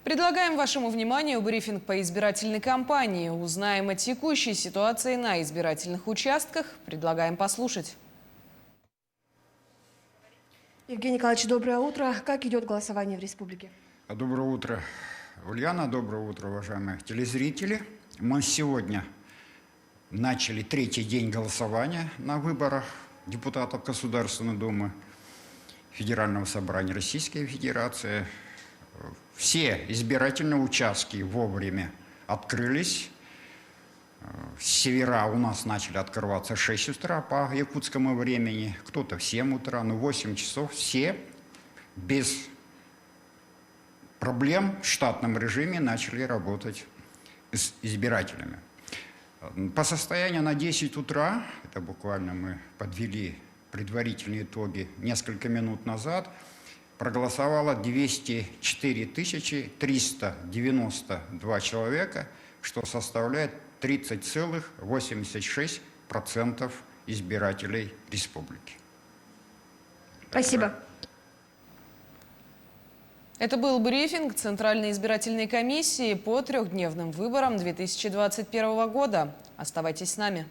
Предлагаем вашему вниманию брифинг по избирательной кампании. Узнаем о текущей ситуации на избирательных участках. Предлагаем послушать. Евгений Николаевич, доброе утро. Как идет голосование в республике? Доброе утро, Ульяна. Доброе утро, уважаемые телезрители. Мы сегодня начали третий день голосования на выборах депутатов Государственной Думы Федерального собрания Российской Федерации. Все избирательные участки вовремя открылись. Севера у нас начали открываться в 6 утра по якутскому времени, кто-то в 7 утра, но 8 часов все без проблем в штатном режиме начали работать с избирателями. По состоянию на 10 утра, это буквально мы подвели предварительные итоги несколько минут назад, проголосовало 204 392 человека, что составляет 30,86% избирателей республики. Спасибо. Это был брифинг Центральной избирательной комиссии по трехдневным выборам 2021 года. Оставайтесь с нами.